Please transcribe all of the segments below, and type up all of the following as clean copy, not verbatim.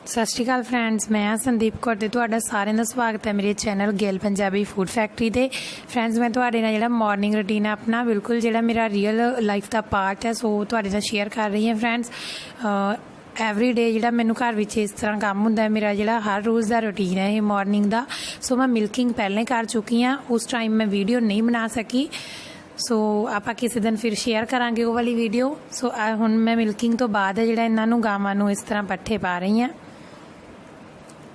सत श्री अकाल फ्रेंड्स, मैं संदीप कौर ते तुहाडा सारेयां दा स्वागत है मेरे चैनल गेल पंजाबी फूड फैक्ट्री ते। फ्रेंड्स, मैं तुहाडे नाल जिहड़ा मॉर्निंग रूटीन है अपना बिल्कुल जिहड़ा मेरा रियल लाइफ का पार्ट है सो तुहाडे नाल शेयर कर रही हैं। फ्रेंड्स, एवरी डे जिहड़ा मैनूं घर विच इस तरह काम हुंदा है, मेरा जिहड़ा हर रोज़ का रूटीन है ये मॉर्निंग का। सो मैं मिल्किंग पहले कर चुकी हाँ, उस टाइम मैं वीडियो नहीं बना सकी। सो आप किसी दिन फिर शेयर करांगे वो वाली वीडियो। सो हुण मैं मिल्किंग तो बाद जिहड़ा इन्हां नूं गावां नूं इस तरह पट्ठे पा रही हाँ।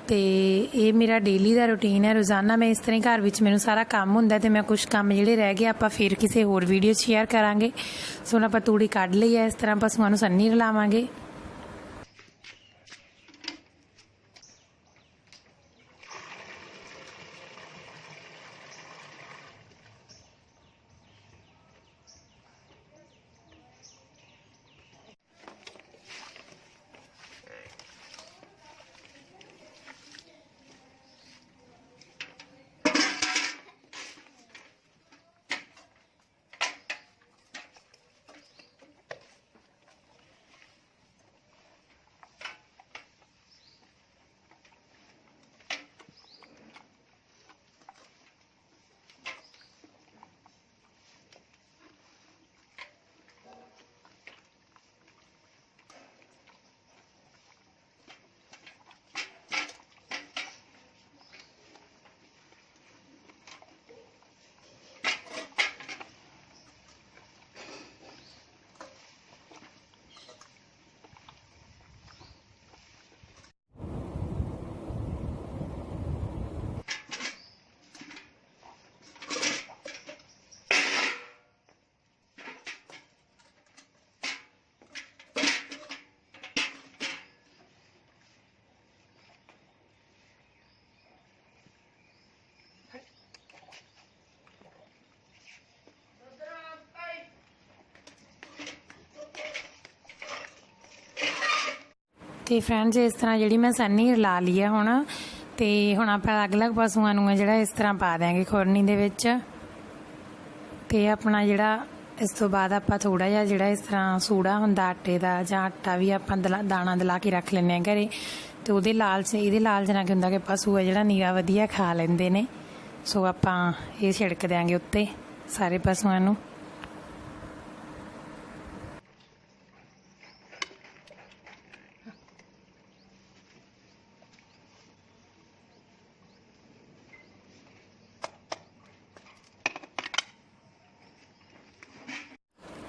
तो ये मेरा डेली का रूटीन है, रोज़ाना मैं इस तरह घर विच मैनूं सारा काम हुंदा ते मैं कुछ काम जिहड़े रह गए आपां फिर किसी होर वीडियो शेयर करांगे। सो हुण आपां तूड़ी कढ लई है, इस तरह पशुआं नूं संनी रलावांगे। तो फ्रेंड्स, इस तरह जी मैं सन्नी रला ली है हुण। तो हुण आप अलग अलग पशुओं नूं जिहड़ा इस तरह पा देंगे खुरनी दे विच। ते अपना जिहड़ा इस तो बाद आप थोड़ा जिहा जिहड़ा इस तरह सूड़ा हुंदा आटे का जां आटा भी आप दाना दला के रख लैंदे हैं घरे। तो उहदे लालच नाल की हुंदा कि पशु है जिहड़ा नीरा वधिया खा लैंदे ने। सो आपां ये छिड़क देंगे उत्ते सारे पशुओं नूं।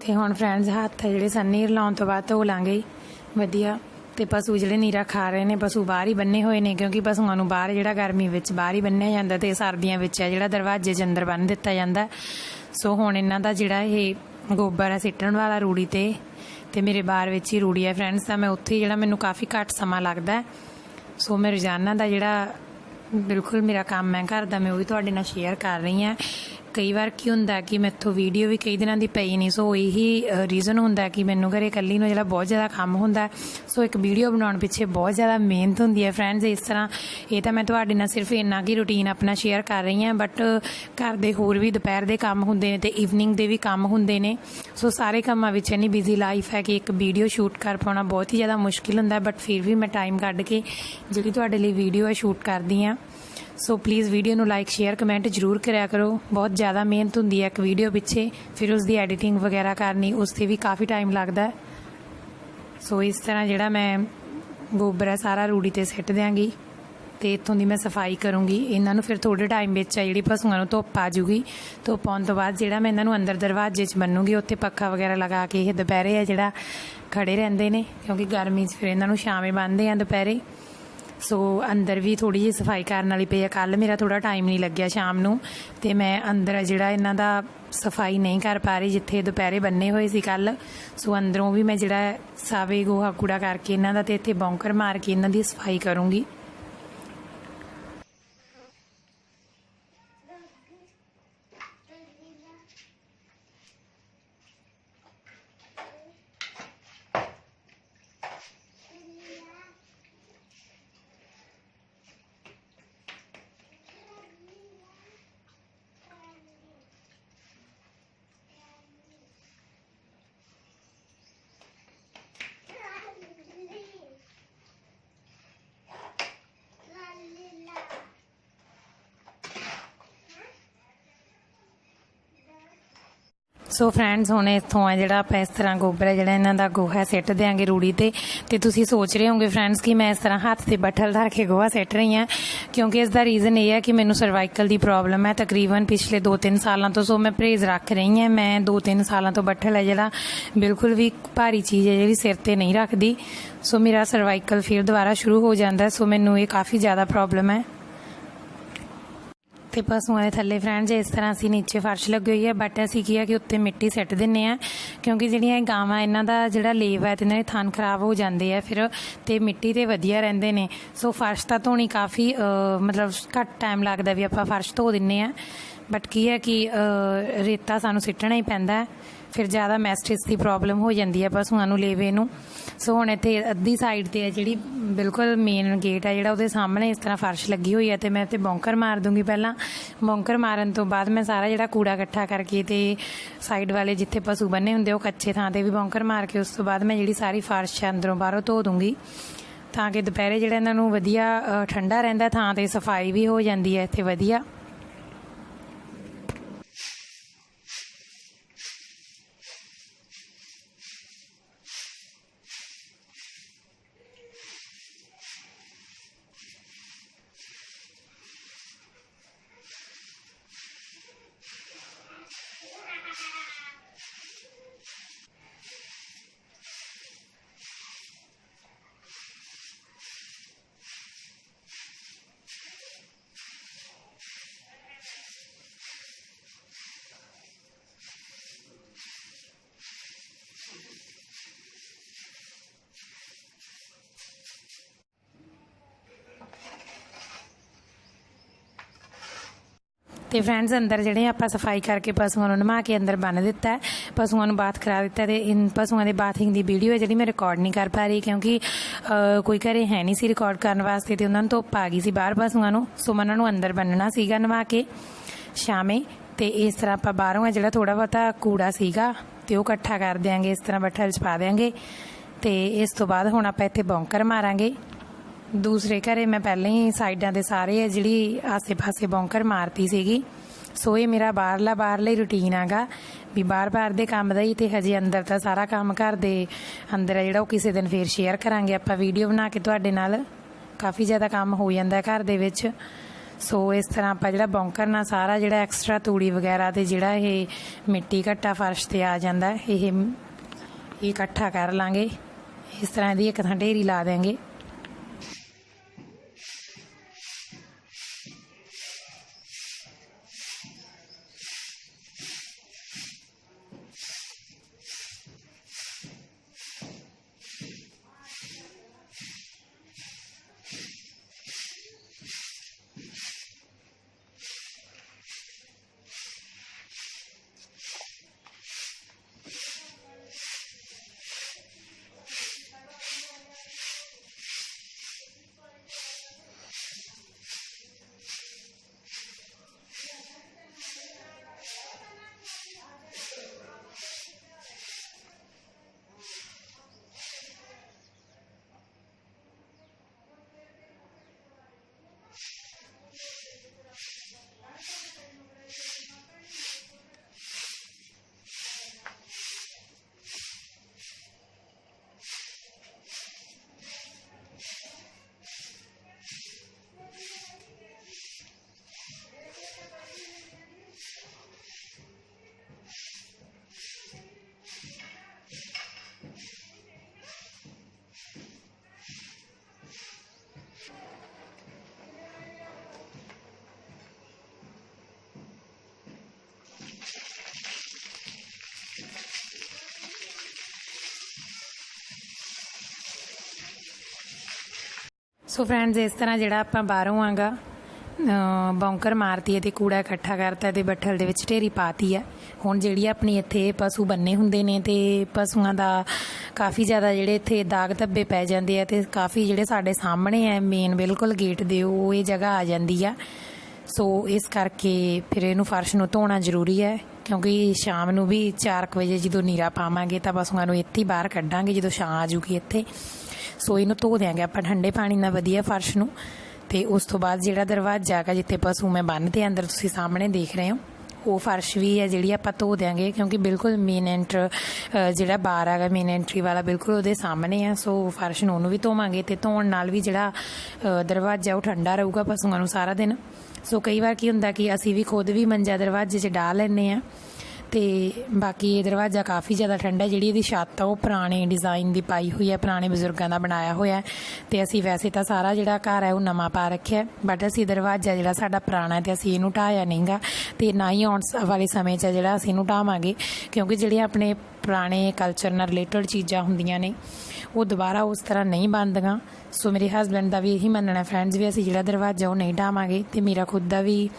तो हुण फ्रेंड्स, हत्थ जिहड़े सन्नी रलाउण तो बाद धो लांगे वधिया। तो पशु जिहड़े नीरा खा रहे हैं, पशु बाहर ही बन्ने हुए हैं क्योंकि पशुओं नूं बाहर जिहड़ा गर्मी विच बाहर ही बन्निया जांदा ते सर्दियां विच है जिहड़ा दरवाजे च अंदर बन्न दित्ता जांदा। सो हुण इन्हां दा जिहड़ा ये गोबर है सिੱਟਣ वाला रूड़ी ते मेरे बार विच ही रूड़ी है फ्रेंड्स। तां मैं उत्थे जिहड़ा मैनूं काफ़ी घੱਟ सਮਾं लगदा है। सो मैं रोज़ाना दा जिहड़ा बिल्कुल मेरा काम है घर का, मैं वही तुहाडे नाल शेयर कर रही हाँ। कई बार की हुंदा कि मैथों वीडियो भी कई दिनों की पई नहीं। सो यही रीज़न हुंदा कि मैनूं घरे कल्ली नूं जिहड़ा बहुत ज़्यादा काम हुंदा। सो एक वीडियो बनाउण पिछे बहुत ज़्यादा मेहनत हुंदी है फ्रेंड्स। इस तरह ये तो मैं तुहाडे नाल सिर्फ इन्ना की रूटीन अपना शेयर कर रही हाँ, बट घर दे होर भी दोपहर दे काम हुंदे ने ते ईवनिंग दे भी काम हुंदे ने। सो सारे कामां विच इन्नी बिजी लाइफ है कि एक वीडियो शूट कर पाउणा बहुत ही ज़्यादा मुश्किल हुंदा, बट फिर भी मैं टाइम कढ के जिहड़ी तुहाडे लई वीडियो है शूट करदी हाँ। सो प्लीज़ वीडियो नूं लाइक शेयर कमेंट जरूर कराया करो। बहुत ज़्यादा मेहनत हुंदी है एक वीडियो पिछे, फिर उसकी एडिटिंग वगैरह करनी उससे भी काफ़ी टाइम लगता है। सो इस तरह जिहड़ा मैं गोबर है सारा रूड़ी ते सिੱਟ देंगी तो इत्थों की मैं सफाई करूँगी। इन्हों फिर थोड़े टाइम बिच जी पशुओं को धुप्प आ जूगी। धुप्प आने तो बाद जिहड़ा मैं इन्हों अंदर दरवाजे च बन्नूगी, उत्थे पक्खा वगैरह लगा के ये दोपहरे है जिहड़ा खड़े रहंदे ने क्योंकि गर्मी फिर इन्हों छावें बन्नदे हैं दोपहरे। सो अंदर भी थोड़ी जी सफाई करने वाली पई है। कल मेरा थोड़ा टाइम नहीं लग्या शाम नूं ते मैं अंदर जिहड़ा इन्हां दा सफाई नहीं कर पा रही जिथे दोपहरे बन्ने हुए सी कल। सो अंदरों भी मैं जिहड़ा सावे गोहा कूड़ा करके इन्हां दा ते इत्थे बौंकर मार के इन्हां दी सफाई करूँगी। ਸੋ ਫਰੈਂਡਸ ਹੁਣ ਇੱਥੋਂ ਆ ਜਿਹੜਾ ਆਪਾਂ ਇਸ ਤਰ੍ਹਾਂ ਗੋਬਰ ਹੈ ਜਿਹੜਾ ਇਹਨਾਂ ਦਾ ਗੋਹਾ ਸਿੱਟ ਦਿਆਂਗੇ ਰੂੜੀ ਤੇ ਤੁਸੀਂ ਸੋਚ ਰਹੇ ਹੋਗੇ ਫਰੈਂਡਸ ਕਿ ਮੈਂ ਇਸ ਤਰ੍ਹਾਂ ਹੱਥ ਤੇ ਬੱਠਲ ਧਰ ਕੇ ਗੋਹਾ ਸਿੱਟ ਰਹੀ ਹਾਂ, ਕਿਉਂਕਿ ਇਸ ਦਾ ਰੀਜ਼ਨ ਇਹ ਹੈ ਕਿ ਮੈਨੂੰ ਸਰਵਾਈਕਲ ਦੀ ਪ੍ਰੋਬਲਮ ਹੈ ਤਕਰੀਬਨ ਪਿਛਲੇ 2-3 ਸਾਲਾਂ ਤੋਂ। ਸੋ ਮੈਂ ਪਰਹੇਜ਼ ਰੱਖ ਰਹੀ ਹਾਂ, ਮੈਂ 2-3 ਸਾਲਾਂ ਤੋਂ ਬੱਠਲ ਹੈ ਜਿਹੜਾ ਬਿਲਕੁਲ ਵੀ ਭਾਰੀ ਚੀਜ਼ ਹੈ ਜਿਹੜੀ ਸਿਰ ਤੇ ਨਹੀਂ ਰੱਖਦੀ। ਸੋ ਮੇਰਾ ਸਰਵਾਈਕਲ ਫਿਰ ਦੁਬਾਰਾ ਸ਼ੁਰੂ ਹੋ ਜਾਂਦਾ, ਸੋ ਮੈਨੂੰ ਇਹ ਕਾफ़ੀ ਜ਼ਿਆਦਾ ਪ੍ਰੋਬਲਮ ਹੈ। ਤੇ ਪਸ਼ੂਆਂ ਦੇ ਥੱਲੇ ਫਰੈਂਡਸ ਇਸ ਤਰ੍ਹਾਂ ਅਸੀਂ ਨੀਚੇ ਫਰਸ਼ ਲੱਗੀ ਹੋਈ ਹੈ, ਬਟ ਅਸੀਂ ਕੀ ਹੈ ਕਿ ਉੱਤੇ ਮਿੱਟੀ ਸਿੱਟ ਦਿੰਦੇ ਹਾਂ, ਕਿਉਂਕਿ ਜਿਹੜੀਆਂ ਇਹ ਗਾਵਾਂ ਇਹਨਾਂ ਦਾ ਜਿਹੜਾ ਲੇਵ ਹੈ ਤੇ ਇਹਨਾਂ ਦੇ ਥਣ ਖਰਾਬ ਹੋ ਜਾਂਦੇ ਆ ਫਿਰ, ਤੇ ਮਿੱਟੀ ਤੇ ਵਧੀਆ ਰਹਿੰਦੇ ਨੇ। ਸੋ ਫਰਸ਼ ਤਾਂ ਧੋਣੀ ਕਾफ़ੀ ਮਤਲਬ ਘੱਟ ਟਾਈਮ ਲੱਗਦਾ ਵੀ ਆਪਾਂ ਫਰਸ਼ ਧੋ ਦਿੰਦੇ ਹਾਂ, ਬਟ ਕੀ ਹੈ ਕਿ ਰੇਤਾ ਸਾਨੂੰ ਸਿੱਟਣਾ ਹੀ ਪੈਂਦਾ, ਫਿਰ ਜ਼ਿਆਦਾ ਮੈਸਟਿਸ ਦੀ ਪ੍ਰੋਬਲਮ ਹੋ ਜਾਂਦੀ ਹੈ ਪਸ਼ੂਆਂ ਨੂੰ ਲੇਵੇ ਨੂੰ। ਸੋ ਹੁਣ ਇੱਥੇ ਅੱਧੀ ਸਾਈਡ 'ਤੇ ਹੈ ਜਿਹੜੀ ਬਿਲਕੁਲ ਮੇਨ ਗੇਟ ਹੈ ਜਿਹੜਾ ਉਹਦੇ ਸਾਹਮਣੇ ਇਸ ਤਰ੍ਹਾਂ ਫਰਸ਼ ਲੱਗੀ ਹੋਈ ਹੈ, ਤੇ ਮੈਂ ਇੱਥੇ ਬੌਂਕਰ ਮਾਰ ਦੂੰਗੀ। ਪਹਿਲਾਂ ਬੌਂਕਰ ਮਾਰਨ ਤੋਂ ਬਾਅਦ ਮੈਂ ਸਾਰਾ ਜਿਹੜਾ ਕੂੜਾ ਇਕੱਠਾ ਕਰਕੇ ਤੇ ਸਾਈਡ ਵਾਲੇ ਜਿੱਥੇ ਪਸ਼ੂ ਬੰਨੇ ਹੁੰਦੇ ਉਹ ਕੱਚੇ ਥਾਂ 'ਤੇ ਵੀ ਬੌਂਕਰ ਮਾਰ ਕੇ ਉਸ ਤੋਂ ਬਾਅਦ ਮੈਂ ਜਿਹੜੀ ਸਾਰੀ ਫਰਸ਼ ਅੰਦਰੋਂ ਬਾਹਰੋਂ ਧੋ ਦੂੰਗੀ, ਤਾਂ ਕਿ ਦੁਪਹਿਰੇ ਜਿਹੜਾ ਇਹਨਾਂ ਨੂੰ ਵਧੀਆ ਠੰਡਾ ਰਹਿੰਦਾ ਥਾਂ 'ਤੇ, ਸਫਾਈ ਵੀ ਹੋ ਜਾਂਦੀ ਹੈ ਇੱਥੇ ਵਧੀਆ। ਤੇ ਫਰੈਂਡਸ ਅੰਦਰ ਜਿਹੜੇ ਆਪਾਂ ਸਫਾਈ ਕਰਕੇ ਪਸ਼ੂਆਂ ਨੂੰ ਨਵਾ ਕੇ ਅੰਦਰ ਬੰਨ੍ਹ ਦਿੱਤਾ, ਪਸ਼ੂਆਂ ਨੂੰ ਬਾਥ ਕਰਾ ਦਿੱਤਾ। ਤੇ ਇਨ ਪਸ਼ੂਆਂ ਦੇ ਬਾਥਿੰਗ ਦੀ ਵੀਡੀਓ ਹੈ ਜਿਹੜੀ ਮੈਂ ਰਿਕਾਰਡ ਨਹੀਂ ਕਰ ਪਾ ਰਹੀ, ਕਿਉਂਕਿ ਕੋਈ ਘਰੇ ਹੈ ਨਹੀਂ ਸੀ ਰਿਕਾਰਡ ਕਰਨ ਵਾਸਤੇ, ਤੇ ਉਹਨਾਂ ਨੂੰ ਧੁੱਪ ਆ ਗਈ ਸੀ ਬਾਹਰ ਪਸ਼ੂਆਂ ਨੂੰ। ਸੋ ਮੈਂ ਉਹਨਾਂ ਨੂੰ ਅੰਦਰ ਬੰਨਣਾ ਸੀਗਾ ਨਵਾ ਕੇ ਸ਼ਾਮੇ। ਤੇ ਇਸ ਤਰ੍ਹਾਂ ਆਪਾਂ ਬਾਹਰੋਂ ਜਿਹੜਾ ਥੋੜ੍ਹਾ ਬਹੁਤਾ ਕੂੜਾ ਸੀਗਾ ਤੇ ਉਹ ਇਕੱਠਾ ਕਰ ਦਿਆਂਗੇ, ਇਸ ਤਰ੍ਹਾਂ ਬੱਠਲ 'ਚ ਪਾ ਦਿਆਂਗੇ। ਤੇ ਇਸ ਤੋਂ ਬਾਅਦ ਹੁਣ ਆਪਾਂ ਇੱਥੇ ਬੌਂਕਰ ਮਾਰਾਂਗੇ। ਦੂਸਰੇ ਘਰੇ ਮੈਂ ਪਹਿਲਾਂ ਹੀ ਸਾਈਡਾਂ ਦੇ ਸਾਰੇ ਜਿਹੜੀ ਆਸੇ ਪਾਸੇ ਬੌਂਕਰ ਮਾਰਤੀ ਸੀਗੀ। ਸੋ ਇਹ ਮੇਰਾ ਬਾਹਰਲਾ ਹੀ ਰੂਟੀਨ ਹੈਗਾ ਵੀ ਬਾਹਰ ਦੇ ਕੰਮ ਦਾ ਹੀ। ਤੇ ਹਜੇ ਅੰਦਰ ਤਾਂ ਸਾਰਾ ਕੰਮ ਘਰ ਦੇ ਅੰਦਰ ਹੈ ਜਿਹੜਾ ਉਹ ਕਿਸੇ ਦਿਨ ਫੇਰ ਸ਼ੇਅਰ ਕਰਾਂਗੇ ਆਪਾਂ ਵੀਡੀਓ ਬਣਾ ਕੇ ਤੁਹਾਡੇ ਨਾਲ, ਕਾफ़ੀ ਜ਼ਿਆਦਾ ਕੰਮ ਹੋ ਜਾਂਦਾ ਘਰ ਦੇ ਵਿੱਚ। ਸੋ ਇਸ ਤਰ੍ਹਾਂ ਆਪਾਂ ਜਿਹੜਾ ਬੌਂਕਰ ਨਾਲ ਸਾਰਾ ਜਿਹੜਾ ਐਕਸਟਰਾ ਤੂੜੀ ਵਗੈਰਾ ਤੇ ਜਿਹੜਾ ਇਹ ਮਿੱਟੀ ਘੱਟਾ ਫਰਸ਼ ਤੇ ਆ ਜਾਂਦਾ ਇਹ ਇਕੱਠਾ ਕਰ ਲਾਂਗੇ। ਇਸ ਤਰ੍ਹਾਂ ਇਹਦੀ ਇੱਕ ਥਾਂ ਢੇਰੀ ਲਾ ਦੇਂਗੇ। ਸੋ ਫਰੈਂਡਸ ਇਸ ਤਰ੍ਹਾਂ ਜਿਹੜਾ ਆਪਾਂ ਬਾਹਰੋਂ ਆਗਾ ਬੌਂਕਰ ਮਾਰਤੀ ਹੈ ਤੇ ਕੂੜਾ ਇਕੱਠਾ ਕਰਤਾ ਤੇ ਬੱਠਲ ਦੇ ਵਿੱਚ ਢੇਰੀ ਪਾਤੀ ਹੈ। ਹੁਣ ਜਿਹੜੀ ਆਪਣੀ ਇੱਥੇ ਪਸ਼ੂ ਬੰਨੇ ਹੁੰਦੇ ਨੇ ਤੇ ਪਸ਼ੂਆਂ ਦਾ ਕਾफ़ੀ ਜ਼ਿਆਦਾ ਜਿਹੜੇ ਇੱਥੇ ਦਾਗ ਧੱਬੇ ਪੈ ਜਾਂਦੇ ਆ, ਤੇ ਕਾफ़ੀ ਜਿਹੜੇ ਸਾਡੇ ਸਾਹਮਣੇ ਹੈ ਮੇਨ ਬਿਲਕੁਲ ਗੇਟ ਦੇ ਉਹ ਇਹ ਜਗ੍ਹਾ ਆ ਜਾਂਦੀ ਆ। ਸੋ ਇਸ ਕਰਕੇ ਫਿਰ ਇਹਨੂੰ ਫਰਸ਼ ਨੂੰ ਧੋਣਾ ਜ਼ਰੂਰੀ ਹੈ, ਕਿਉਂਕਿ ਸ਼ਾਮ ਨੂੰ ਵੀ 4 ਵਜੇ ਜਦੋਂ ਨੀਰਾ ਪਾਵਾਂਗੇ ਤਾਂ ਪਸ਼ੂਆਂ ਨੂੰ ਇੱਥੇ ਹੀ ਬਾਹਰ ਕੱਢਾਂਗੇ ਜਦੋਂ ਛਾਂ ਆ ਜੂਗੀ ਇੱਥੇ। ਸੋ ਇਹਨੂੰ ਧੋ ਦਿਆਂਗੇ ਆਪਾਂ ਠੰਡੇ ਪਾਣੀ ਨਾਲ ਵਧੀਆ ਫਰਸ਼ ਨੂੰ। ਤੇ ਉਸ ਤੋਂ ਬਾਅਦ ਜਿਹੜਾ ਦਰਵਾਜ਼ਾ ਹੈਗਾ ਜਿੱਥੇ ਪਸ਼ੂ ਮੈਂ ਬੰਨ੍ਹਦੇ ਅੰਦਰ ਤੁਸੀਂ ਸਾਹਮਣੇ ਦੇਖ ਰਹੇ ਹੋ, ਉਹ ਫਰਸ਼ ਵੀ ਹੈ ਜਿਹੜੀ ਆਪਾਂ ਧੋ ਦਿਆਂਗੇ, ਕਿਉਂਕਿ ਬਿਲਕੁਲ ਮੇਨ ਐਂਟਰ ਜਿਹੜਾ ਬਾਰ ਹੈਗਾ ਮੇਨ ਐਂਟਰੀ ਵਾਲਾ ਬਿਲਕੁਲ ਉਹਦੇ ਸਾਹਮਣੇ ਆ। ਸੋ ਫਰਸ਼ ਨੂੰ ਉਹਨੂੰ ਵੀ ਧੋਵਾਂਗੇ, ਤੇ ਧੋਣ ਨਾਲ ਵੀ ਜਿਹੜਾ ਦਰਵਾਜ਼ਾ ਉਹ ਠੰਡਾ ਰਹੂਗਾ ਪਸ਼ੂਆਂ ਨੂੰ ਸਾਰਾ ਦਿਨ। ਸੋ ਕਈ ਵਾਰ ਕੀ ਹੁੰਦਾ ਕਿ ਅਸੀਂ ਵੀ ਖੁਦ ਵੀ ਮੰਜਾ ਦਰਵਾਜ਼ੇ 'ਚ ਡਾਹ ਲੈਂਦੇ ਹਾਂ, ਤੇ ਬਾਕੀ ਇਹ ਦਰਵਾਜ਼ਾ ਕਾफ़ੀ ਜ਼ਿਆਦਾ ਠੰਡਾ। ਜਿਹੜੀ ਇਹਦੀ ਛੱਤ ਆ ਉਹ ਪੁਰਾਣੇ ਡਿਜ਼ਾਈਨ ਦੀ ਪਾਈ ਹੋਈ ਹੈ, ਪੁਰਾਣੇ ਬਜ਼ੁਰਗਾਂ ਦਾ ਬਣਾਇਆ ਹੋਇਆ। ਤੇ ਅਸੀਂ ਵੈਸੇ ਤਾਂ ਸਾਰਾ ਜਿਹੜਾ ਘਰ ਹੈ ਉਹ ਨਵਾਂ ਪਾ ਰੱਖਿਆ, ਬਟ ਅਸੀਂ ਦਰਵਾਜ਼ਾ ਜਿਹੜਾ ਸਾਡਾ ਪੁਰਾਣਾ ਤੇ ਅਸੀਂ ਇਹਨੂੰ ਢਾਹਿਆ ਨਹੀਂ ਗਾ, ਤੇ ਨਾ ਹੀ ਆਉਣ ਵਾਲੇ ਸਮੇਂ 'ਚ ਜਿਹੜਾ ਅਸੀਂ ਇਹਨੂੰ ਢਾਵਾਂਗੇ, ਕਿਉਂਕਿ ਜਿਹੜੀਆਂ ਆਪਣੇ ਪੁਰਾਣੇ ਕਲਚਰ ਨਾਲ ਰਿਲੇਟਡ ਚੀਜ਼ਾਂ ਹੁੰਦੀਆਂ ਨੇ ਉਹ ਦੁਬਾਰਾ ਉਸ ਤਰ੍ਹਾਂ ਨਹੀਂ ਬਣਦੀਆਂ। ਸੋ ਮੇਰੇ ਹਸਬੈਂਡ ਦਾ ਵੀ ਇਹੀ ਮੰਨਣਾ ਫਰੈਂਡਸ ਵੀ ਅਸੀਂ ਜਿਹੜਾ ਦਰਵਾਜ਼ਾ ਉਹ ਨਹੀਂ ਢਾਵਾਂਗੇ, ਤੇ ਮੇਰਾ ਖੁਦ ਦਾ ਵੀ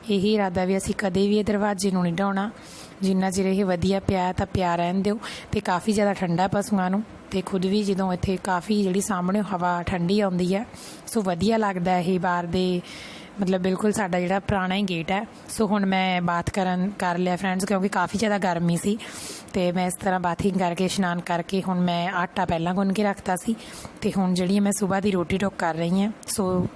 ਇਹੀ ਇਰਾਦਾ ਵੀ ਅਸੀਂ ਕਦੇ ਵੀ ਇਹ ਦਰਵਾਜ਼ੇ ਨੂੰ ਨਹੀਂ ਢਾਉਣਾ। ਜਿੰਨਾ ਚਿਰ ਇਹ ਵਧੀਆ ਪਿਆ ਤਾਂ ਪਿਆ ਰਹਿਣ ਦਿਓ, ਤੇ ਕਾफ़ੀ ਜ਼ਿਆਦਾ ਠੰਡਾ ਪਸ਼ੂਆਂ ਨੂੰ, ਤੇ ਖੁਦ ਵੀ ਜਦੋਂ ਇੱਥੇ ਕਾफ़ੀ ਜਿਹੜੀ ਸਾਹਮਣੇ ਹਵਾ ਠੰਡੀ ਆਉਂਦੀ ਹੈ ਸੋ ਵਧੀਆ ਲੱਗਦਾ ਇਹ ਬਾਹਰ ਦੇ, ਮਤਲਬ ਬਿਲਕੁਲ ਸਾਡਾ ਜਿਹੜਾ ਪੁਰਾਣਾ ਹੀ ਗੇਟ ਹੈ। ਸੋ ਹੁਣ ਮੈਂ ਬਾਥ ਕਰ ਲਿਆ ਫਰੈਂਡਸ, ਕਿਉਂਕਿ ਕਾफ़ੀ ਜ਼ਿਆਦਾ ਗਰਮੀ ਸੀ, ਤੇ ਮੈਂ ਇਸ ਤਰ੍ਹਾਂ ਬਾਥਿੰਗ ਕਰਕੇ ਇਸ਼ਨਾਨ ਕਰਕੇ ਹੁਣ ਮੈਂ ਆਟਾ ਪਹਿਲਾਂ ਗੁੰਨ ਕੇ ਰੱਖਤਾ ਸੀ, ਤੇ ਹੁਣ ਜਿਹੜੀ ਮੈਂ ਸੁਬਾਹ ਦੀ ਰੋਟੀ ਟੋਕ ਕਰ ਰਹੀ ਹਾਂ। ਸੋ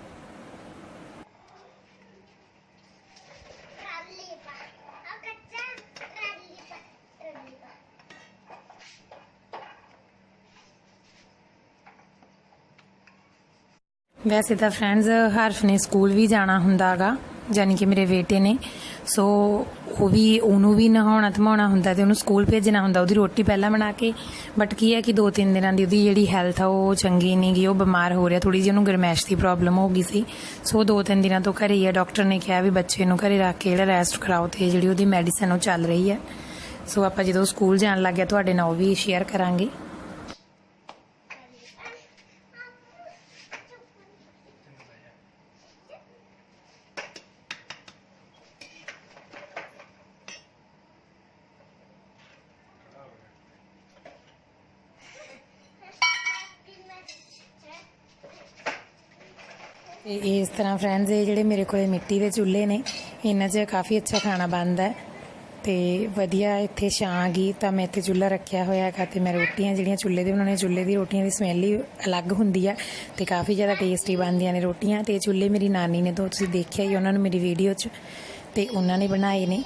ਵੈਸੇ ਤਾਂ ਫਰੈਂਡਸ ਹਰਫ ਨੇ ਸਕੂਲ ਵੀ ਜਾਣਾ ਹੁੰਦਾ ਗਾ, ਯਾਨੀ ਕਿ ਮੇਰੇ ਬੇਟੇ ਨੇ। ਸੋ ਉਹਨੂੰ ਵੀ ਨਹਾਉਣਾ ਧਮਾਉਣਾ ਹੁੰਦਾ, ਤੇ ਉਹਨੂੰ ਸਕੂਲ ਭੇਜਣਾ ਹੁੰਦਾ, ਉਹਦੀ ਰੋਟੀ ਪਹਿਲਾਂ ਬਣਾ ਕੇ। ਬਟ ਕੀ ਹੈ ਕਿ 2-3 ਦਿਨਾਂ ਦੀ ਉਹਦੀ ਜਿਹੜੀ ਹੈਲਥ ਆ ਉਹ ਚੰਗੀ ਨਹੀਂ ਗਈ, ਉਹ ਬਿਮਾਰ ਹੋ ਰਿਹਾ, ਥੋੜ੍ਹੀ ਜਿਹੀ ਉਹਨੂੰ ਗਰਮੈਸ਼ ਦੀ ਪ੍ਰੋਬਲਮ ਹੋ ਗਈ ਸੀ। ਸੋ 2-3 ਦਿਨਾਂ ਤੋਂ ਘਰੇ ਹੀ ਹੈ। ਡਾਕਟਰ ਨੇ ਕਿਹਾ ਵੀ ਬੱਚੇ ਨੂੰ ਘਰੇ ਰੱਖ ਕੇ ਜਿਹੜਾ ਰੈਸਟ ਕਰਾਓ, ਤੇ ਜਿਹੜੀ ਉਹਦੀ ਮੈਡੀਸਨ ਉਹ ਚੱਲ ਰਹੀ ਹੈ। ਸੋ ਆਪਾਂ ਜਦੋਂ ਸਕੂਲ ਜਾਣ ਲੱਗ ਗਿਆ ਤੁਹਾਡੇ ਨਾਲ ਉਹ ਵੀ ਸ਼ੇਅਰ ਕਰਾਂਗੇ। ਤੇ ਇਸ ਤਰ੍ਹਾਂ ਫਰੈਂਡਸ ਇਹ ਜਿਹੜੇ ਮੇਰੇ ਕੋਲ ਮਿੱਟੀ ਦੇ ਚੁੱਲ੍ਹੇ ਨੇ, ਇਹਨਾਂ 'ਚ ਕਾफ़ੀ ਅੱਛਾ ਖਾਣਾ ਬਣਦਾ, ਤੇ ਵਧੀਆ ਇੱਥੇ ਛਾਂ ਗਈ ਤਾਂ ਮੈਂ ਇੱਥੇ ਚੁੱਲ੍ਹਾ ਰੱਖਿਆ ਹੋਇਆ ਹੈਗਾ। ਤੇ ਮੈਂ ਰੋਟੀਆਂ ਜਿਹੜੀਆਂ ਚੁੱਲ੍ਹੇ ਦੇ ਬਣਾਉਣੀਆਂ, ਚੁੱਲ੍ਹੇ ਦੀ ਰੋਟੀਆਂ ਦੀ ਸਮੈਲ ਹੀ ਅਲੱਗ ਹੁੰਦੀ ਆ, ਤੇ ਕਾफ़ੀ ਜ਼ਿਆਦਾ ਟੇਸਟੀ ਬਣਦੀਆਂ ਨੇ ਰੋਟੀਆਂ। ਤੇ ਚੁੱਲ੍ਹੇ ਮੇਰੀ ਨਾਨੀ ਨੇ, ਤਾਂ ਤੁਸੀਂ ਦੇਖਿਆ ਹੀ ਉਹਨਾਂ ਨੂੰ ਮੇਰੀ ਵੀਡੀਓ 'ਚ, ਤੇ ਉਹਨਾਂ ਨੇ ਬਣਾਏ ਨੇ।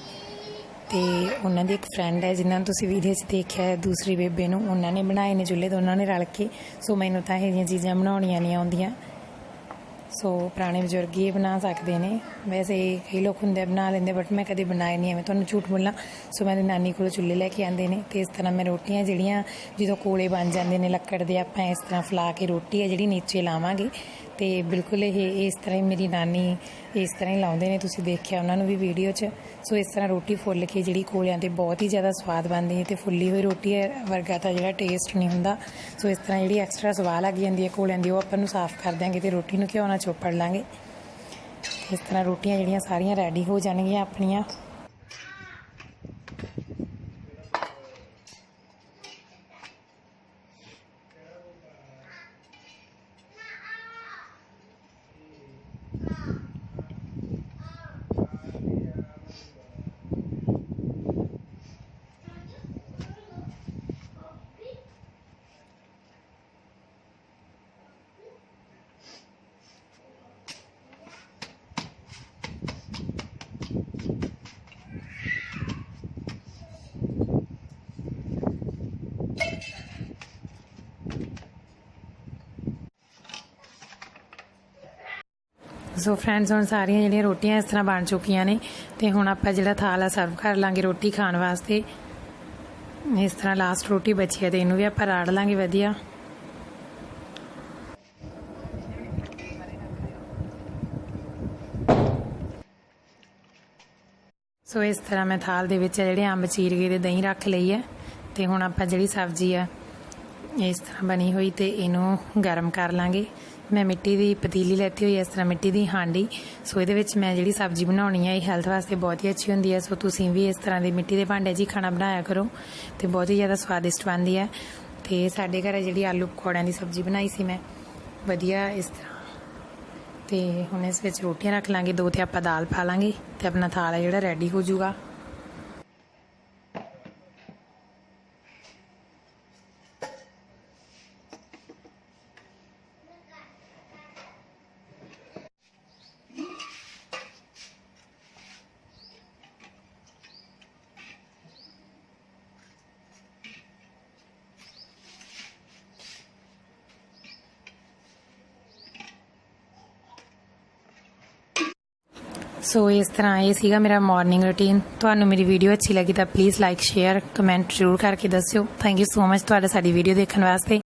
ਤੇ ਉਹਨਾਂ ਦੀ ਇੱਕ ਫਰੈਂਡ ਹੈ ਜਿਨ੍ਹਾਂ ਨੂੰ ਤੁਸੀਂ ਵੀਡੀਓ 'ਚ ਦੇਖਿਆ ਹੈ, ਦੂਸਰੀ ਬੇਬੇ ਨੂੰ, ਉਹਨਾਂ ਨੇ ਬਣਾਏ ਨੇ ਚੁੱਲ੍ਹੇ ਦੋਨਾਂ ਨੇ ਰਲ ਕੇ। ਸੋ ਮੈਨੂੰ ਤਾਂ ਇਹ ਜਿਹੀਆਂ ਚੀਜ਼ਾਂ ਬਣਾਉਣੀਆਂ ਨਹੀਂ ਆਉਂਦੀਆਂ। ਸੋ ਪੁਰਾਣੇ ਬਜ਼ੁਰਗ ਇਹ ਬਣਾ ਸਕਦੇ ਨੇ, ਵੈਸੇ ਕਈ ਲੋਕ ਹੁੰਦੇ ਬਣਾ ਲੈਂਦੇ, ਬਟ ਮੈਂ ਕਦੇ ਬਣਾਏ ਨਹੀਂ, ਐਵੇਂ ਤੁਹਾਨੂੰ ਝੂਠ ਬੋਲਾਂ। ਸੋ ਮੇਰੀ ਨਾਨੀ ਕੋਲ ਚੁੱਲ੍ਹੇ ਲੈ ਕੇ ਆਉਂਦੇ ਨੇ, ਤੇ ਇਸ ਤਰ੍ਹਾਂ ਮੈਂ ਰੋਟੀਆਂ ਜਿਹੜੀਆਂ ਜਦੋਂ ਕੋਲੇ ਬਣ ਜਾਂਦੇ ਨੇ ਲੱਕੜ ਦੇ, ਆਪਾਂ ਇਸ ਤਰ੍ਹਾਂ ਫੈਲਾ ਕੇ ਰੋਟੀ ਹੈ ਜਿਹੜੀ ਨੀਚੇ ਲਾਵਾਂਗੇ, ਤੇ ਬਿਲਕੁਲ ਇਹ ਇਸ ਤਰ੍ਹਾਂ ਹੀ ਮੇਰੀ ਨਾਨੀ ਇਸ ਤਰ੍ਹਾਂ ਹੀ ਲਾਉਂਦੇ ਨੇ, ਤੁਸੀਂ ਦੇਖਿਆ ਉਹਨਾਂ ਨੂੰ ਵੀ ਵੀਡੀਓ 'ਚ। ਸੋ ਇਸ ਤਰ੍ਹਾਂ ਰੋਟੀ ਫੁੱਲ ਕੇ ਜਿਹੜੀ ਕੋਲਿਆਂ 'ਤੇ ਬਹੁਤ ਹੀ ਜ਼ਿਆਦਾ ਸਵਾਦ ਬਣਦੀ ਹੈ, ਤੇ ਫੁੱਲੀ ਹੋਈ ਰੋਟੀ ਵਰਗਾ ਤਾਂ ਜਿਹੜਾ ਟੇਸਟ ਨਹੀਂ ਹੁੰਦਾ। ਸੋ ਇਸ ਤਰ੍ਹਾਂ ਜਿਹੜੀ ਐਕਸਟਰਾ ਸਵਾਦ ਲੱਗ ਜਾਂਦੀ ਹੈ ਕੋਲਿਆਂ ਦੀ, ਉਹ ਆਪਾਂ ਨੂੰ ਸਾਫ਼ ਕਰ ਦਿਆਂਗੇ, ਤੇ ਰੋਟੀ ਨੂੰ ਘਿਓ ਨਾਲ ਚੋਪੜ ਲਾਂਗੇ। ਇਸ ਤਰ੍ਹਾਂ ਰੋਟੀਆਂ ਜਿਹੜੀਆਂ ਸਾਰੀਆਂ ਰੈਡੀ ਹੋ ਜਾਣਗੀਆਂ ਆਪਣੀਆਂ। ਸੋ ਫਰੈਂਡਸ ਹੁਣ ਸਾਰੀਆਂ ਜਿਹੜੀਆਂ ਰੋਟੀਆਂ ਇਸ ਤਰ੍ਹਾਂ ਬਣ ਚੁੱਕੀਆਂ ਨੇ, ਤੇ ਹੁਣ ਆਪਾਂ ਜਿਹੜਾ ਥਾਲ ਆ ਸਰਵ ਕਰ ਲਾਂਗੇ ਰੋਟੀ ਖਾਣ ਵਾਸਤੇ। ਇਸ ਤਰ੍ਹਾਂ ਲਾਸਟ ਰੋਟੀ ਬਚੀ ਹੈ, ਤੇ ਇਹਨੂੰ ਵੀ ਆਪਾਂ ਰਾੜ ਲਾਂਗੇ ਵਧੀਆ। ਸੋ ਇਸ ਤਰ੍ਹਾਂ ਮੈਂ ਥਾਲ ਦੇ ਵਿੱਚ ਜਿਹੜੇ ਅੰਬ ਚੀਰ ਕੇ ਤੇ ਦਹੀਂ ਰੱਖ ਲਈ ਹੈ, ਤੇ ਹੁਣ ਆਪਾਂ ਜਿਹੜੀ ਸਬਜ਼ੀ ਆ ਇਸ ਤਰ੍ਹਾਂ ਬਣੀ ਹੋਈ, ਤੇ ਇਹਨੂੰ ਗਰਮ ਕਰ ਲਾਂਗੇ। ਮੈਂ ਮਿੱਟੀ ਦੀ ਪਤੀਲੀ ਲੈਤੀ ਹੋਈ ਇਸ ਤਰ੍ਹਾਂ ਮਿੱਟੀ ਦੀ ਹਾਂਡੀ। ਸੋ ਇਹਦੇ ਵਿੱਚ ਮੈਂ ਜਿਹੜੀ ਸਬਜ਼ੀ ਬਣਾਉਣੀ ਹੈ ਇਹ ਹੈਲਥ ਵਾਸਤੇ ਬਹੁਤ ਹੀ ਅੱਛੀ ਹੁੰਦੀ ਹੈ। ਸੋ ਤੁਸੀਂ ਵੀ ਇਸ ਤਰ੍ਹਾਂ ਦੇ ਮਿੱਟੀ ਦੇ ਭਾਂਡੇ 'ਚ ਹੀ ਖਾਣਾ ਬਣਾਇਆ ਕਰੋ, ਤੇ ਬਹੁਤ ਹੀ ਜ਼ਿਆਦਾ ਸਵਾਦਿਸ਼ਟ ਬਣਦੀ ਹੈ। ਤੇ ਸਾਡੇ ਘਰ ਜਿਹੜੀ ਆਲੂ ਪਕੌੜਿਆਂ ਦੀ ਸਬਜ਼ੀ ਬਣਾਈ ਸੀ ਮੈਂ ਵਧੀਆ ਇਸ ਤਰ੍ਹਾਂ। ਤੇ ਹੁਣ ਇਸ ਵਿੱਚ ਰੋਟੀਆਂ ਰੱਖ ਲਾਂਗੇ 2, ਤੇ ਆਪਾਂ ਦਾਲ ਪਾ ਲਾਂਗੇ, ਤੇ ਆਪਣਾ ਥਾਲ ਹੈ ਜਿਹੜਾ ਰੈਡੀ ਹੋ ਜਾਊਗਾ। ਸੋ ਇਸ ਤਰ੍ਹਾਂ ਇਹ ਸੀਗਾ ਮੇਰਾ ਮਾਰਨਿੰਗ ਰੂਟੀਨ। ਤੁਹਾਨੂੰ ਮੇਰੀ ਵੀਡੀਓ ਅੱਛੀ ਲੱਗੀ ਤਾਂ ਪਲੀਜ਼ ਲਾਈਕ ਸ਼ੇਅਰ ਕਮੈਂਟ ਜ਼ਰੂਰ ਕਰਕੇ ਦੱਸਿਓ। ਥੈਂਕ ਯੂ ਸੋ ਮਚ ਤੁਹਾਡਾ ਸਾਡੀ ਵੀਡੀਓ ਦੇਖਣ ਵਾਸਤੇ।